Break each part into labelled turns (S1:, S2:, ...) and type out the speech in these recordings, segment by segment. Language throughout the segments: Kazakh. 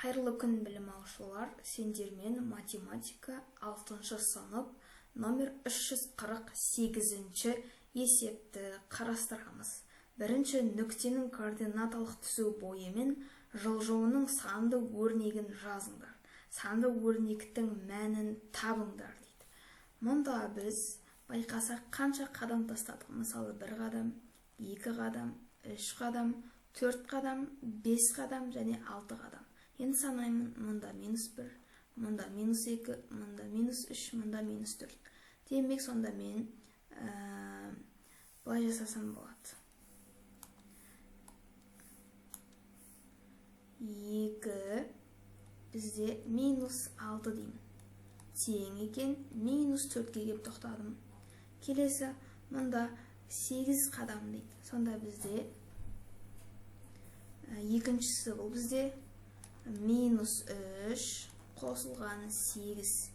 S1: Қайырлы күн білім алушылар, сендермен математика 6-шы сынып номер 348-ші есепті қарастырамыз. Бірінші нүктенің координаталық түсу бойымен жылжуының санды өрнегін жазыңдар. Санды өрнектің мәнін табыңдар дейді. Мұнда біз байқасақ қанша қадам тастадық? Мысалы 1 қадам, 2 қадам, 3 қадам, 4 қадам, 5 қадам және 6 қадам. Енді санаймын, мұнда -1, мұнда -2, мұнда -3, мұнда -4. Демек, сонда мен былай жасасам болады. 2 бізде -6 деймін. Тең екен, -4-ке келіп тоқтадым. Келесі, мұнда 8 қадам дейді. Сонда бізде екіншісі бұл бізде -3 қосылған 8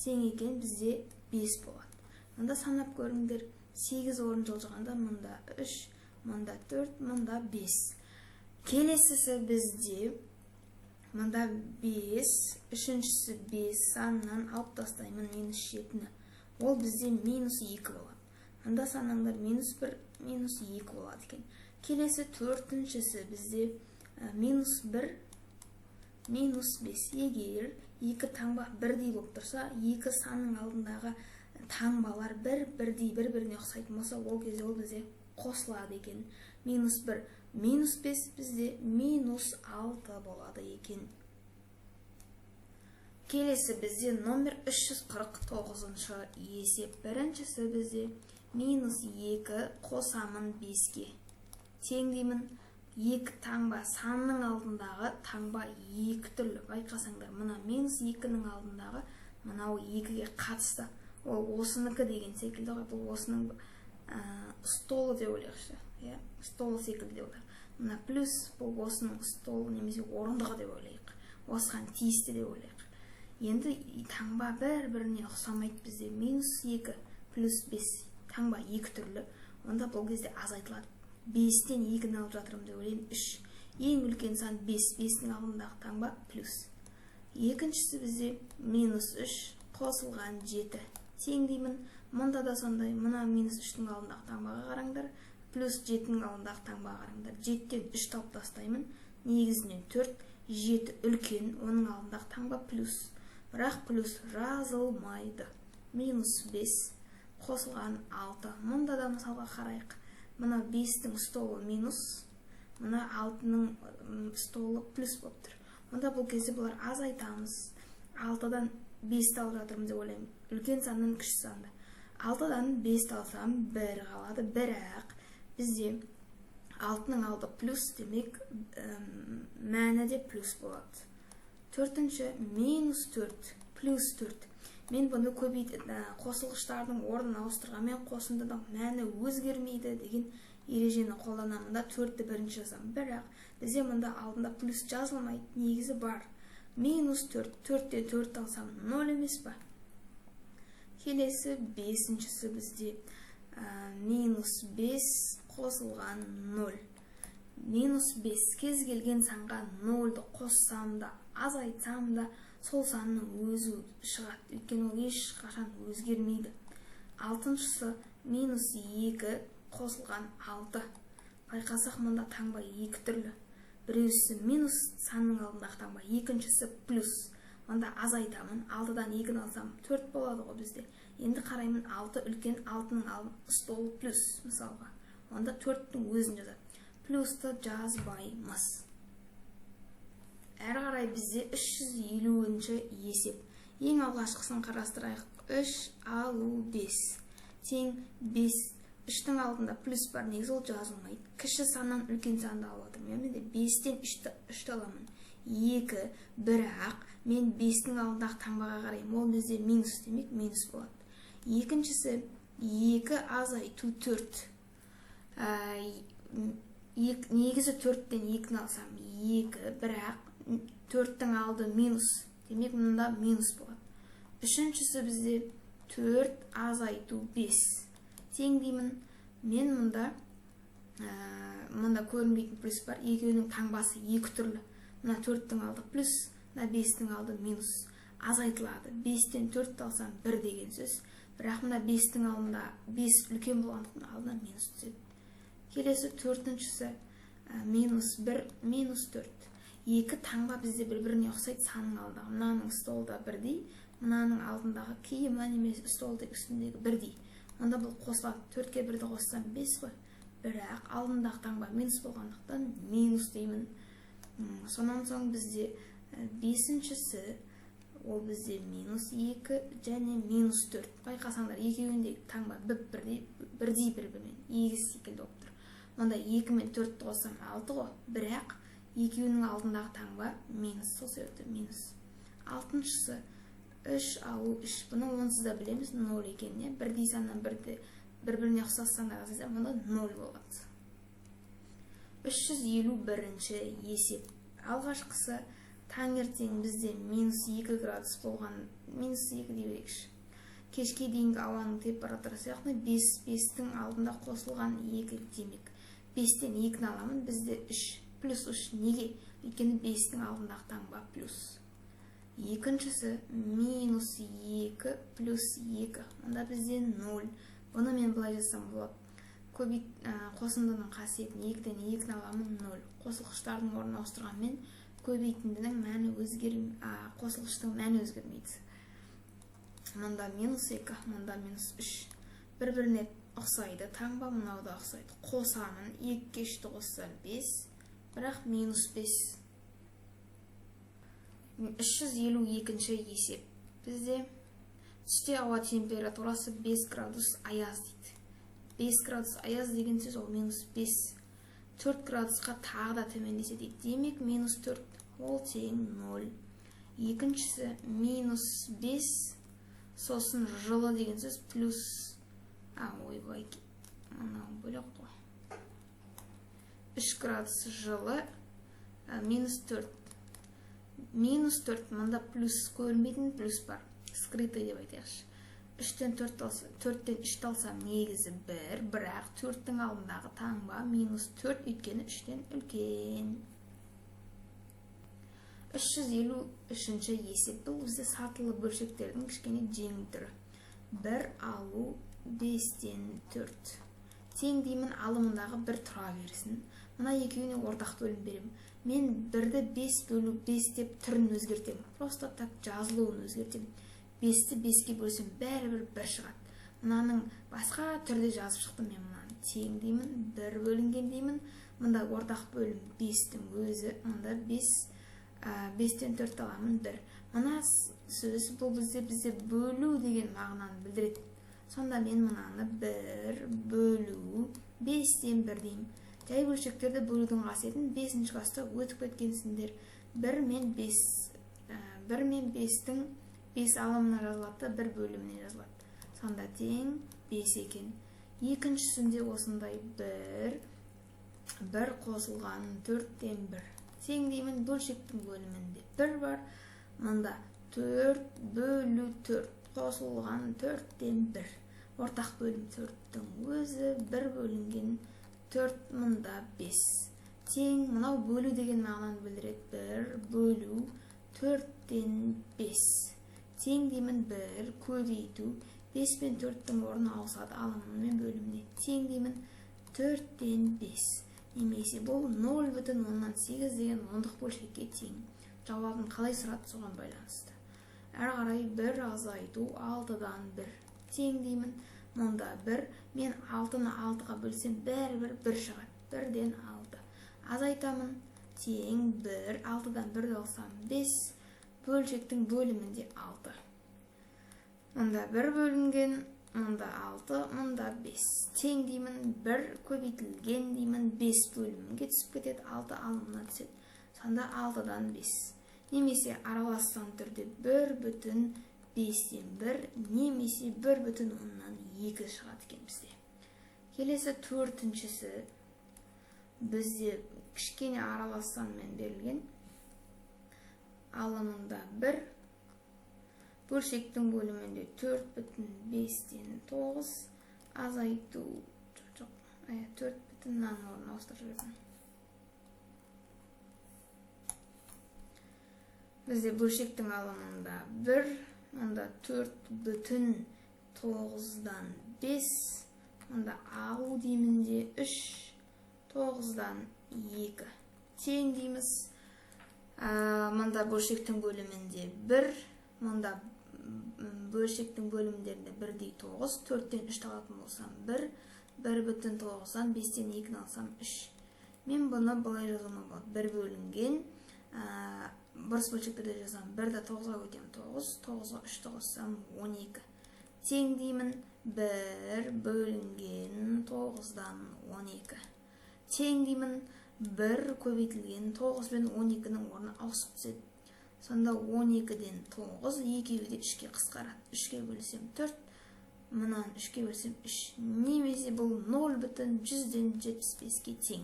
S1: тең екен, бізде 5 болады. Мұнда санап көріңдер, 8 орын жылжығанда мұнда 3, мұнда 4, мұнда 5. Келесісі бізде мұнда 5, үшіншісі 5 санынан алып тастаймын -7-ні. Ол бізде -2 болады. Мұнда санаңдар -1, -2 болады екен. Келесі төртіншісі бізде -1, -5. Егер екі таңба бірдей болып тұрса, екі санның алдындағы таңбалар бірдей бір-біріне ұқсайтын болса, ол кезде ол бізде қосылады екен. -1, -5 бізде -6 болады екен. Келесі бізде номер 349-шы есеп. Біріншісі бізде -2 қосамын 5-ке. Тең деймін. Екі таңба, санның алдындағы таңба екі түрлі. Байқасаңдар, мұна -2-ның алдындағы мынау 2-ге қатысты. Ол осыныкі деген секілді ғой. Бұл осының столы деп ойлайықшы. Столы секілді деп ойлайық. Мұна плюс, бұл осының столы немесе орындығы деп ойлайық. Осыған тиісті деп ойлайық. Енді таңба бір-біріне ұқсамайды бізде. -2 плюс 5 таңба екі түрлі. Онда бұл кезде азайтылады. 5-тен 2-ні алып жатырым деп ойлаймын, 3. Ең үлкен сан 5, 5-нің алдындағы таңба плюс. Екіншісі бізде -3 қосылған 7. Тең деймін. Мұнда да сондай, мұна -3-дің алдындағы таңбаға қараңдар, плюс 7-ның алдындағы таңбаға қараңдар. 7-тен 3 тауып тастаймын, негізінен 4, 7 үлкен, оның алдындағы таңба плюс. Бірақ плюс жазылмайды. -5 қосылған 6. Мұнда да мысалға қарайық. Мұна 5-тің столы минус, мұна 6-ның столы плюс болып тұр. Онда бұл кезде бұлар азайтамыз. 6-дан 5-ті алып жатырмыз деп ойлаймын. Үлкен саннан кіші санды. 6-дан 5-ті алсам 1 қалады. Бірақ бізде 6-ның алды плюс, демек мәні де плюс болады. Төртінші -4 плюс 4. Мен бұны қосылғыштардың орнын ауыстырғанмен қосындының мәні өзгермейді деген ережені қолданамын да 4-ті бірінші жазамын. Бірақ бізде мұнда алдында плюс жазылмайды, негізі бар. -4, 4-те 4 алсам 0 емес па? Келесі бесіншісі бізде -5 қосылған 0. -5 кез келген санға 0-ды қоссам да, азайтсам да, сол санның өзі шығады. Өйткені ол ешқашан өзгермейді. Алтыншысы -2 қосылған 6. Байқасақ, мұнда таңба екі түрлі. Біреусі минус санның алдындағы таңба, екіншісі плюс. Онда азайтамын. 6-дан 2-ні алсам 4 болады ғой бізде. Енді қараймын, 6 үлкен, 6-ның столы плюс мысалға. Онда 4-тің өзін жазады. Плюсты жазбаймыз. Әрі қарай бізде 350-ші есеп. Ең алғашқысын қарастырайық. 3 алу 5. Тең 5. 3-тің алдында плюс бар, негізі ол жазылмайды. Кіші саннан үлкен санды алып отырмын. Мен де 5-тен 3 аламын. 2, бірақ мен 5-тің алдындағы таңбаға қараймын. Ол бізде минус, демек минус болады. Екіншісі 2 азайту 4. Негізі 4-тен 2-ні алсам 2, бірақ 4-тің алды минус, демек мұнда минус болады. Үшіншісі бізде 4 азайту 5. Тең деймін, мен мұнда көрінбейтін плюс бар, екеуінің таңбасы екі түрлі. Мына 4-тің алды плюс, мына 5-тің алды минус. Азайтылады. 5-тен 4-ті алсам 1 деген сөз. Бірақ мына 5-тің алдында 5 үлкен болғандықтан алдына минус түседі. Келесі 4-шісі минус 1, минус 4. 2 таңба бізде бір-біріне ұқсайды санның алдындағы. Мынаның столда бірдей, мынаның алдындағы киімі немесе столдың үстіндегі бірдей. Онда бұл қосылады. 4-ке 1-ді қоссам 5 қой. Бірақ алдындағы таңба минус болғандықтан минус деймін. Сонан соң бізде 5-шісі ол бізде минус 2 және минус 4. Байқасаңдар, екеуіндегі таңба бірдей бір-бірімен егіз секілді болып тұр. Онда 2 мен 4-ті қоссам 6 ғой. Бірақ екеуінің алдындағы таңба минус, сол себепті минус. 6-шысы 3 алу 3. Бұны онсыз да білеміз 0 екеніне. Бірдей саннан бір-біріне ұқсас сандар жазсам, онда 0 болады. 351-ші есеп. Алғашқысы таңертең бізде минус 2 градус болған, минус 2 дейбекші. Кешке дейінгі ауаның температуры сияқты 5-тің алдында қосылған 2 демек. 5-тен 2-ні аламын, бізде 3 плюс 3 неге? Өйткені 5-тің алдындағы таңба плюс. Екіншісі минус 2 плюс 2. Онда бізде 0. Бұны мен былай жазсам болады. Қосындының қасиетін 2-ден 2-ні аламын 0. Қосылғыштардың орнына ауыстырғанмен көбейтіндінің мәні қосылғыштың мәні өзгермейді. Мұнда минус 2, мұнда минус 3. Бір-біріне ұқсайды. Таңба мұнауда ұқсайды. Қосамын. 2-ке 3-ті қоссам 5. Бірақ минус 5. 352-ші есеп. Бізде түсте ауа температурасы 5 градус аяз дейді. 5 градус аяз деген сөз ол минус 5. 4 градусқа тағы да төмендесе дейді. Демек минус 4 ол тең 0. Екіншісі минус 5 сосын жылы деген сөз плюс. Ойбай, мынау бөлек қой. 3 градус жылы минус 4. Минус 4, мұнда плюс көрінбейтін плюс бар. Скрытый деп айтайықшы. 3-тен 3-ті алсам негізі 1, бірақ 4-тің алдындағы таңба минус 4, өйткені 3-тен үлкен. 353-ші есеп. Бұл бізде сатылы бөлшектердің кішкене жеңіл түрі. 1 алу 5-тен 4. Тең деймін, алымындағы 1 тұра берсін. Мына екеуіне ортақ бөлім берем. Мен 1-ді 5 бөлу 5 деп түрін өзгертем. Просто так жазылуын өзгертем. 5-ті 5-ке бөлсем бәрібір 1 шығады. Мынаның басқа түрде жазып шықтым мен мынаны. Тең деймін, 1 бөлінген деймін. Мұнда ортақ бөлім 5-тің өзі. Мұнда 5-тен 4 аламын 1. Мына сөз бұл бізде бөлу деген мағынаны білдіреді. Сонда мен мынаны 1 бөлу 5-тен 1 деймін. Жай бөлшектерді бөлудің қасиетін 5-ші класста өтіп кеткенсіңдер. 1 мен 5-тің 5 алымына жазылады, 1 бөліміне жазылады. Сонда тең 5 екен. Екіншісінде осындай 1 қосылған 4-тен 1. Тең деймін, бөлшектің бөлімінде 1 бар. Мұнда 4 бөлу 4 қосылған 4-тен 1. Ортақ бөлім 4-тің өзі 1 бөлінген 4, мұнда 5. Тең, мынау бөлу деген мағынаны білдіреді. 1 бөлу 4-тен 5. Тең деймін 1 көбейту. 5 пен 4-тің орны ауысады алымы мен бөліміне. Тең деймін 4-тен 5. Немесе бұл 0,8 деген ондық бөлшекке тең. Жауабын қалай сұрады соған байланысты. Әрі қарай 1 азайту 6-дан 1. Тең деймін. Мұнда 1, мен 6-ны 6-ға бөлсем бәрібір 1 шығады. 1-ден 6. Азайтамын. Тең 1, 6-дан 1 алсам 5. Бөлшектің бөлімінде 6. Мұнда 1 бөлінген, мұнда 6, мұнда 5. Тең деймін, 1 көбейтілген деймін, 5 бөлімге түсіп кетеді, 6 алымына түседі. Сонда 6-дан 5. Немесе араласқан түрде 1,5-тен 1, немесе 1,10-нан 2 шығады екен бізде. Келесі 4-шісі бізде кішкене араласқанмен берілген. Алымында 1, бөлшектің бөлімінде 4,5-тен 9, азайту 4,5-нан орын ауыстырып жүрмін. Бізде бөлшектің алымында 1, мұнда 4,9-дан 5, мұнда алу деймінде 3, 9-дан 2. Тең дейміз. Мұнда бөлшектің бөлімінде 1, мұнда бөлшектің бөлімдерінде 1-дей 9, 4-тен 3 алатын болсам 1, 1,9-дан 5-тен 2 алсам 3. Мен бұны бұлай жазуыма болады. 1 бөлінген, бұрыс бөлшектерде жазам. 1-ді 9-ға көтем 9, 9-ға 3 қоссам 12. Тең деймін 1 бөлінген 9-дан 12. Тең деймін 1 көбейтілген 9 пен 12-нің орны ауысып түседі. Сонда 12-ден 9, екеуі де 3-ке қысқарады. 3-ке бөлсем 4, мұнан 3-ке бөлсем 3. Немесе бұл 0,175-ке тең.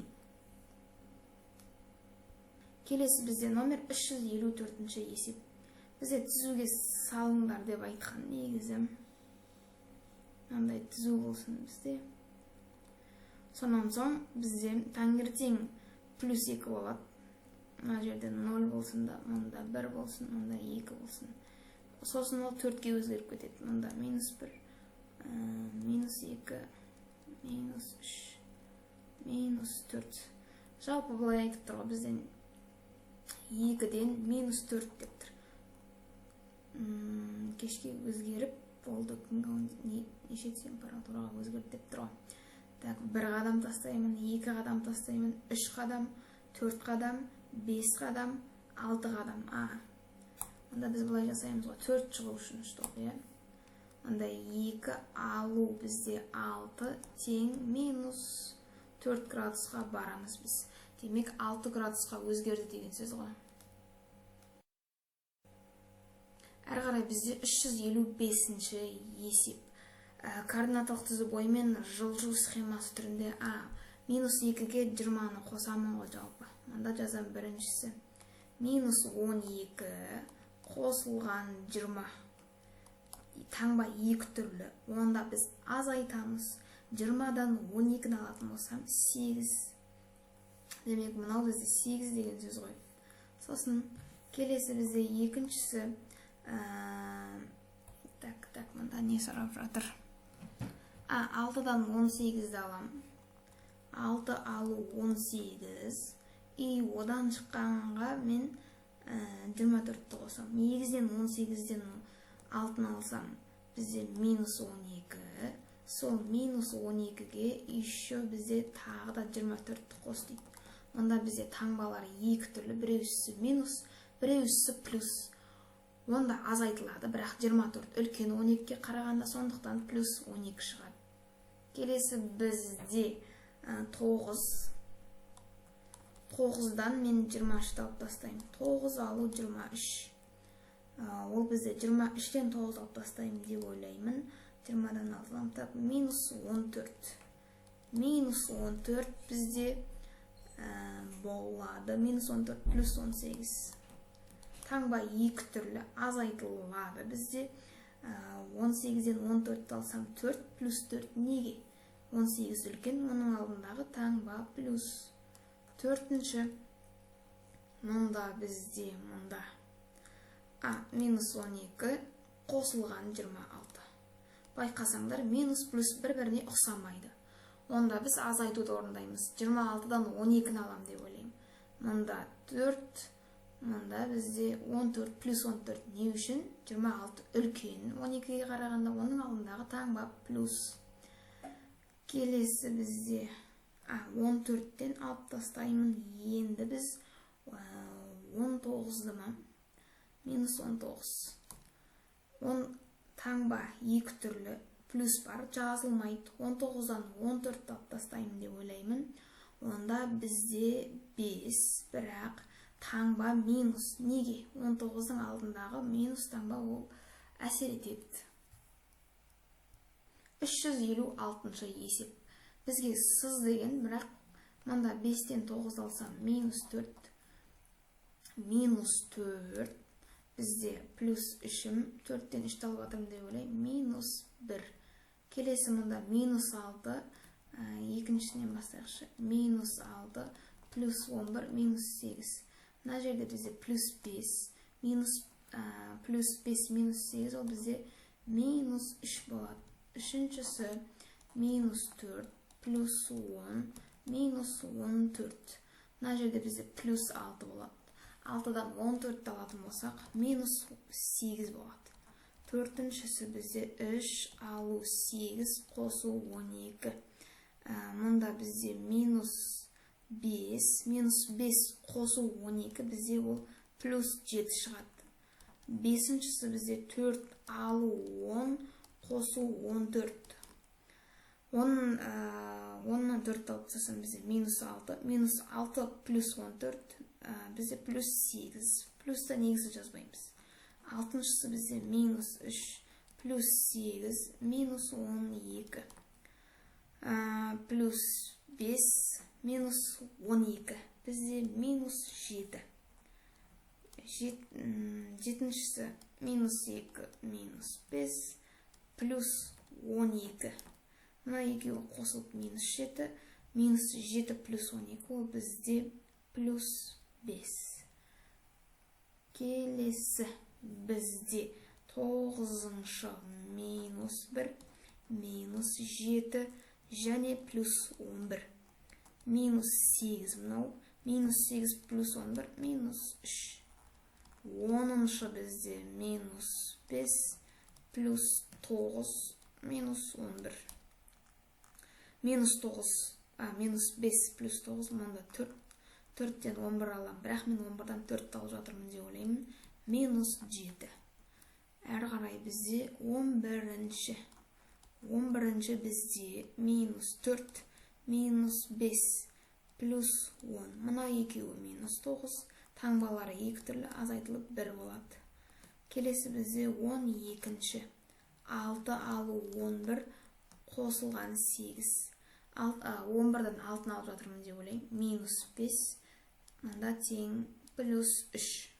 S1: Келесі бізде номер 354-ші есеп. Бізде түзуге салыңдар деп айтқан негізі. Мынандай түзу болсын бізде. Сонан соң бізде таңертең плюс 2 болады. Мына жерде 0 болсын да, мұнда 1 болсын, мұнда 2 болсын. Сосын ол 4-ке өзгеріп кетеді. Мұнда минус 1, минус 2, минус 3, минус 4. Жалпы бұлай айтып тұрға бізден 2-ден минус 4 деп тұр. Кешке өзгеріп болды, неше температураға өзгеріп деп тұр. 1 қадам тастаймын, 2 қадам тастаймын, 3 қадам, 4 қадам, 5 қадам, 6 қадам. Онда біз бұлай жасаймыз ғой, 4 шығу үшін штоқ, е? Онда 2 алу бізде 6 тең минус 4 градусқа барамыз біз. Демек 6 градусқа өзгерді деген сөз ғой. Әрі қарай бізде 355-ші есеп. Координаталық түзу бойымен жылжу схемасы түрінде минус 2-ге 20-ны қосамын ғой жалпы. Мында жазам біріншісі. Минус 12 қосылған 20. Таңба 2 түрлі. Онда біз азайтамыз. 20-дан 12-ні алатын болсам 8. Демек, мынау бізде 8 деген сөз ғой. Сосын келесі бізде екіншісі. Мында не сұрап жатыр? 6-дан 18-ді алам. 6 алу 18. И одан шыққанға мен 24-ті қосам. Негізден 18-ден 6-ны алсам, бізде минус 12. Сол минус 12-ге еще бізде тағы да 24-ті қос дейді. Онда бізде таңбалар 2 түрлі, біреусі минус, біреусі плюс. Онда азайтылады, бірақ 24 үлкен 12-ке қарағанда, сондықтан плюс 12 шығады. Келесі бізде 9-дан мен 23-ті алып тастаймын. 9 алу 23. Ол бізде 23-тен 9 алып тастаймын деп ойлаймын. 20-дан алсам, минус 14. Минус 14 бізде болады. Минус 14 плюс 18. Таңба 2 түрлі азайтылады. Бізде 18-ден 14 алсам 4 плюс 4 неге? 18 үлкен, оның алдындағы таңба плюс 4-ші. Мұнда бізде мұнда минус 12 қосылған 26. Байқасаңдар, минус плюс бір-біріне ұқсамайды. Онда біз азайтуды орындаймыз. 26-дан 12-ні алам деп ойлаймын. Мұнда 4, мұнда бізде 14 плюс 14 не үшін? 26 үлкен 12-ге қарағанда, оның алдындағы таңба плюс. Келесі бізде 14-тен алып тастаймын. Енді біз 19-ды ма? Минус 19. Таңба 2 түрлі плюс бар, жазылмайды. 19-дан 14-ті алып тастаймын деп ойлаймын. Онда бізде 5, бірақ таңба минус. Неге? 19-дың алдындағы минус таңба ол әсер етеді. 356-шы есеп. Бізге сыз деген, бірақ мында 5-тен 9 алсам минус 4. Минус 4. Бізде плюс 3-ім, 4-тен 3 алып атырым деп ойлай, минус 1. Келесі мұнда минус 6, екіншісінен бастайықшы. Минус 6, плюс 11, минус 8. Мына жерде бізде плюс 5, минус плюс 5 минус 8 ол бізде минус 3 болады. Үшіншісі минус 4 плюс 10 минус 14. Мына жерде бізде плюс 6 болады. 6-дан 14 алатын болсақ, минус 8 болады. Төртіншісі бізде 3 алу 8 қосу 12. Мұнда бізде минус 5 қосу 12 бізде ол плюс 7 шығады. Бесіншісі бізде 4 алу 10 қосу 14. 10-нан 4 алып тастасам бізде минус 6. Минус 6 плюс 14 бізде плюс 8. Плюста негізі жазбаймыз. Алтыншысы бізде минус 3 плюс 8 минус 12. Плюс 5 минус 12. Бізде минус 7. Жетіншісі минус 2 минус 5 плюс 12. Мына екеуі қосылып минус 7. Минус 7 плюс 12 ол бізде плюс 5. Келесі бізде 9-шы минус 1 минус 7 және плюс 11. Минус 8 мынау. Минус 8 плюс 11 минус 3. 10-шы бізде минус 5 плюс 9 минус 11. Минус 5 плюс 9 мұнда 4. 4-тен 11 алам. Бірақ мен 11-дан 4 алып жатырмын деп ойлаймын. Минус 7. Әрі қарай бізде 11-ші. 11-ші бізде минус 4 минус 5 плюс 10. Мұна екеуі минус 9. Таңбалары екі түрлі азайтылып 1 болады. Келесі бізде 12-ші. 6 алу 11 қосылған 8. 11-дан 6-ны алып жатырмын деп ойлаймын. Минус 5. Мұнда тең плюс 3.